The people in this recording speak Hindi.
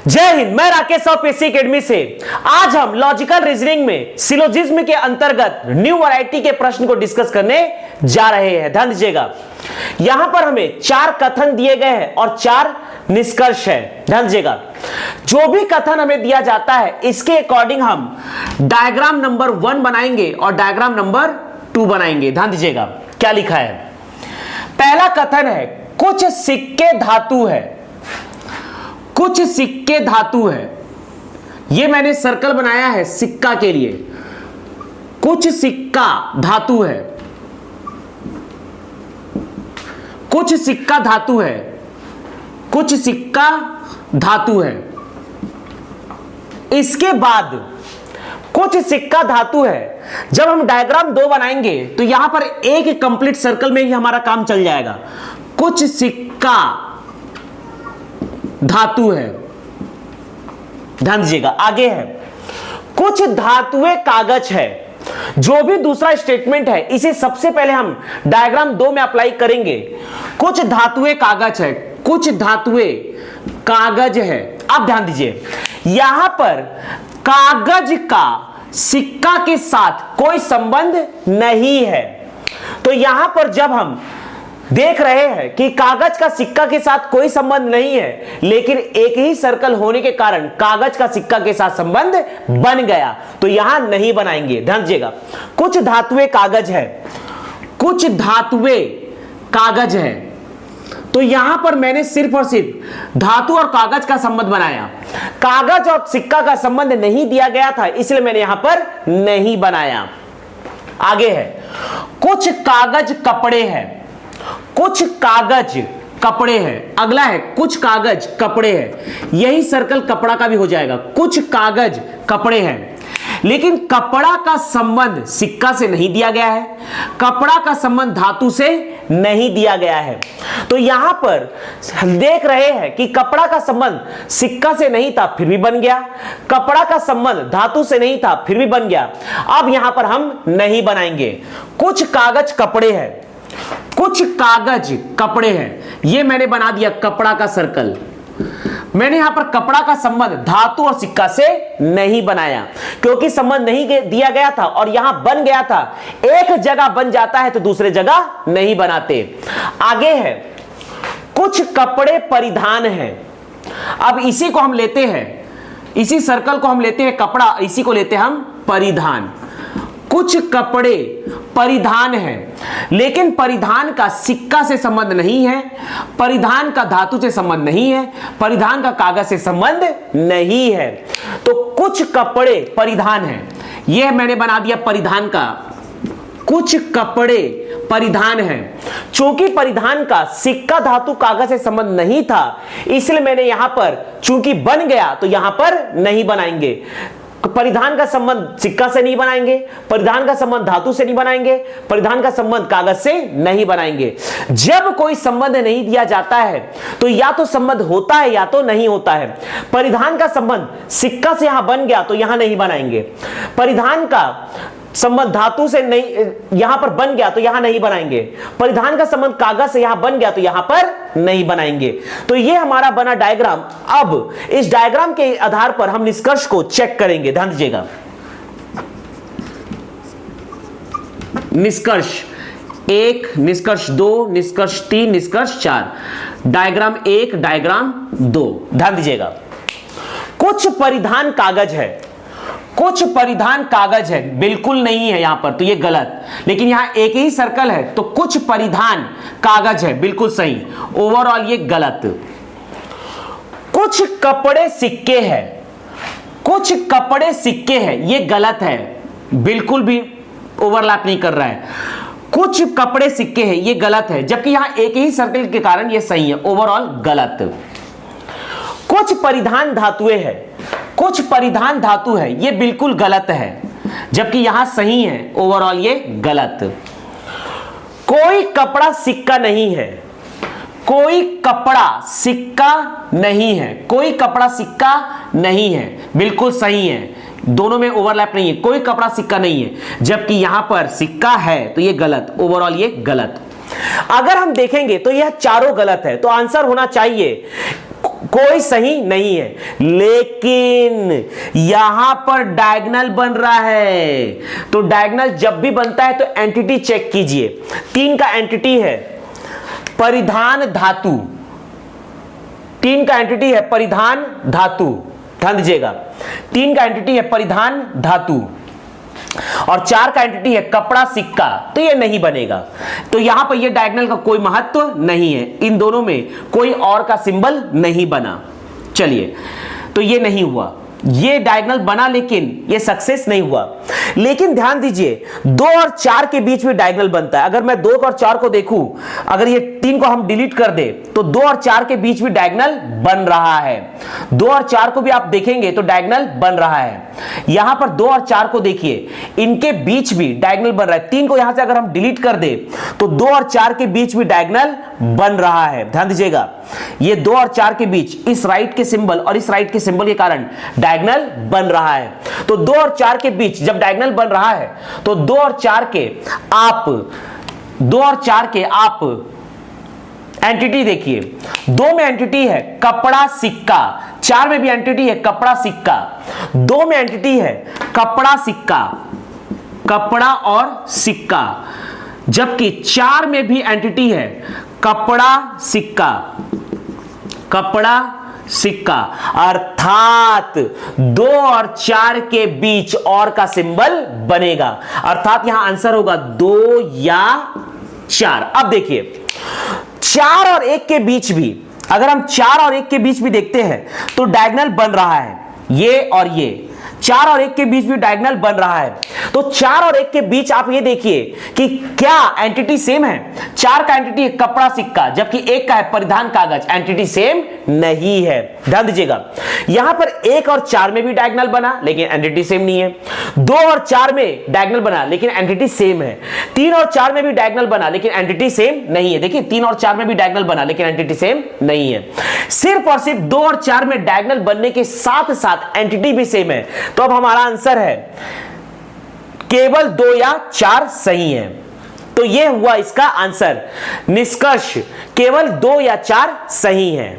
जय हिंद। मैं राकेश साहू पीएससी एकेडमी से। आज हम लॉजिकल रीजनिंग में सिलोजिज्म के अंतर्गत न्यू वैरायटी के प्रश्न को डिस्कस करने जा रहे हैं। ध्यान दीजिएगा, यहां पर हमें 4 कथन दिए गए हैं और 4 निष्कर्ष है। ध्यान दीजिएगा, जो भी कथन हमें दिया जाता है इसके अकॉर्डिंग हम डायग्राम नंबर 1 बनाएंगे और डायग्राम नंबर 2 बनाएंगे। ध्यान दीजिएगा क्या लिखा है। पहला कथन है कुछ सिक्के धातु है। कुछ सिक्के धातु है, यह मैंने सर्कल बनाया है सिक्का के लिए। कुछ सिक्का धातु है, कुछ सिक्का धातु है, कुछ सिक्का धातु है। इसके बाद कुछ सिक्का धातु है, जब हम डायग्राम 2 बनाएंगे तो यहां पर एक कंप्लीट सर्कल में ही हमारा काम चल जाएगा। कुछ सिक्का धातु है। ध्यान दीजिएगा, आगे है कुछ धातुएं कागज है। जो भी दूसरा स्टेटमेंट है इसे सबसे पहले हम डायग्राम 2 में अप्लाई करेंगे। कुछ धातुएं कागज है, कुछ धातुएं कागज है। अब ध्यान दीजिए, यहां पर कागज का सिक्का के साथ कोई संबंध नहीं है। तो यहां पर जब हम देख रहे हैं कि कागज का सिक्का के साथ कोई संबंध नहीं है, लेकिन एक ही सर्कल होने के कारण कागज का सिक्का के साथ संबंध बन गया, तो यहां नहीं बनाएंगे। ध्यान दीजिएगा, कुछ धातुएं कागज है, कुछ धातुएं कागज है। तो यहां पर मैंने सिर्फ और सिर्फ धातु और कागज का संबंध बनाया। कागज और सिक्का का संबंध नहीं दिया गया था, इसलिए मैंने यहां पर नहीं बनाया। आगे है कुछ कागज कपड़े हैं। कुछ कागज कपड़े हैं। अगला है कुछ कागज कपड़े हैं। यही सर्कल कपड़ा का भी हो जाएगा। कुछ कागज कपड़े हैं, लेकिन कपड़ा का संबंध सिक्का से नहीं दिया गया है, कपड़ा का संबंध धातु से नहीं दिया गया है। तो यहां पर देख रहे हैं कि कपड़ा का संबंध सिक्का से नहीं था फिर भी बन गया, कपड़ा का संबंध धातु से नहीं था फिर भी बन गया। अब यहां पर हम नहीं बनाएंगे। कुछ कागज कपड़े हैं, कुछ कागज कपड़े हैं, यह मैंने बना दिया कपड़ा का सर्कल। मैंने यहां पर कपड़ा का संबंध धातु और सिक्का से नहीं बनाया, क्योंकि संबंध नहीं दिया गया था और यहां बन गया था। एक जगह बन जाता है तो दूसरे जगह नहीं बनाते। आगे है कुछ कपड़े परिधान हैं। अब इसी को हम लेते हैं, इसी सर्कल को हम लेते हैं कपड़ा, इसी को लेते हैं हम परिधान। कुछ कपड़े परिधान है, लेकिन परिधान का सिक्का से संबंध नहीं है, परिधान का धातु से संबंध नहीं है, परिधान का कागज से संबंध नहीं है। तो कुछ कपड़े परिधान है, यह मैंने बना दिया परिधान का। कुछ कपड़े परिधान है, चूंकि परिधान का सिक्का धातु कागज से संबंध नहीं था, इसलिए मैंने यहां पर चूंकि बन गया तो यहां पर नहीं बनाएंगे। परिधान का संबंध सिक्का से नहीं बनाएंगे, परिधान का संबंध धातु से नहीं बनाएंगे, परिधान का संबंध कागज से नहीं बनाएंगे। जब कोई संबंध नहीं दिया जाता है तो या तो संबंध होता है या तो नहीं होता है। परिधान का संबंध सिक्का से यहां बन गया तो यहां नहीं बनाएंगे, परिधान का संबंध धातु से नहीं यहां पर बन गया तो यहां नहीं बनाएंगे, परिधान का संबंध कागज से यहां बन गया तो यहां पर नहीं बनाएंगे। तो यह हमारा बना डायग्राम। अब इस डायग्राम के आधार पर हम निष्कर्ष को चेक करेंगे। ध्यान दीजिएगा, निष्कर्ष 1, निष्कर्ष 2, निष्कर्ष 3, निष्कर्ष 4। Diagram 1, diagram 2। ध्यान दीजिएगा, कुछ परिधान कागज है, कुछ परिधान कागज है, बिल्कुल नहीं है यहां पर, तो ये गलत। लेकिन यहां एक ही सर्कल है तो कुछ परिधान कागज है, बिल्कुल सही। ओवरऑल ये गलत। कुछ कपड़े सिक्के हैं, कुछ कपड़े सिक्के हैं, ये गलत है, बिल्कुल भी ओवरलैप नहीं कर रहा है। कुछ कपड़े सिक्के हैं, ये गलत है, जबकि यहां एक ही सर्कल के कारण ये सही है। ओवरऑल गलत। कुछ परिधान धातुएं हैं, कुछ परिधान धातु है, यह बिल्कुल गलत है, जबकि यहां सही है। ओवरऑल ये गलत। कोई कपड़ा सिक्का नहीं है, कोई कपड़ा सिक्का नहीं है, कोई कपड़ा सिक्का नहीं है, बिल्कुल सही है। दोनों में ओवरलैप नहीं है, कोई कपड़ा सिक्का नहीं है, जबकि यहां पर सिक्का है तो ये गलत। ओवरऑल ये गलत। अगर हम देखेंगे तो यह चारों गलत है, तो आंसर होना चाहिए कोई सही नहीं है, लेकिन यहां पर डायगोनल बन रहा है। तो डायगोनल जब भी बनता है तो एंटिटी चेक कीजिए। 3 का एंटिटी है परिधान धातु, 3 का एंटिटी है परिधान धातु, ध्यान दीजिएगा। 3 का एंटिटी है परिधान धातु और 4 का एंटिटी है कपड़ा सिक्का, तो ये नहीं बनेगा। तो यहां पर ये डायगोनल का कोई महत्व नहीं है, इन दोनों में कोई और का सिंबल नहीं बना। चलिए, तो ये नहीं हुआ, ये डायगोनल बना लेकिन ये सक्सेस नहीं हुआ। लेकिन ध्यान दीजिए 2 और 4 के बीच में डायगोनल बनता है। अगर मैं 2 और 4 को देखूं, अगर ये 3 को हम डिलीट कर दे तो 2 और 4 के बीच में डायगोनल बन रहा है। 2 और 4 को भी आप देखेंगे तो डायगोनल बन रहा है। यहां पर 2 और 4 को देखिए, इनके बीच भी डायगोनल बन रहा है। 3 को यहां से अगर हम डिलीट कर दे तो 2 और 4 के बीच भी डायगोनल बन रहा है। ध्यान दीजिएगा, ये 2 और 4 के बीच इस राइट के सिंबल और इस राइट के सिंबल के कारण डायगोनल बन रहा है। तो 2 और 4 के बीच जब डायगोनल बन रहा है तो 2 और 4 के आप एंटिटी देखिए। 2 में एंटिटी है कपड़ा सिक्का, 4 में भी एंटिटी है कपड़ा सिक्का। 2 में एंटिटी है कपड़ा सिक्का, कपड़ा और सिक्का, जबकि 4 में भी एंटिटी है कपड़ा सिक्का, कपड़ा सिक्का। अर्थात 2 और 4 के बीच और का सिंबल बनेगा, अर्थात यहां आंसर होगा 2 या 4। अब देखिए 4 और 1 के बीच भी, अगर हम 4 और 1 के बीच भी देखते हैं तो डायगोनल बन रहा है, ये और ये 4 और 1 के बीच भी डायगोनल बन रहा है। तो 4 और 1 के बीच आप ये देखिए कि क्या एंटिटी सेम है। 4 का एंटिटी है कपड़ा सिक्का, जबकि 1 का है परिधान कागज, एंटिटी सेम नहीं है। ध्यान दीजिएगा, यहां पर 1 और 4 में भी डायगोनल बना लेकिन एंटिटी सेम नहीं है। 2 और 4 में डायगोनल बना लेकिन एंटिटी सेम है। 3 और 4 में भी डायगोनल बना लेकिन एंटिटी सेम नहीं है। देखिए 3 और 4 में भी डायगोनल बना लेकिन एंटिटी सेम नहीं है। सिर्फ और सिर्फ 2 और 4 में डायगोनल बनने के साथ साथ एंटिटी भी सेम है। तो अब हमारा आंसर है केवल 2 या 4 सही है। तो यह हुआ इसका आंसर। निष्कर्ष केवल 2 या 4 सही है।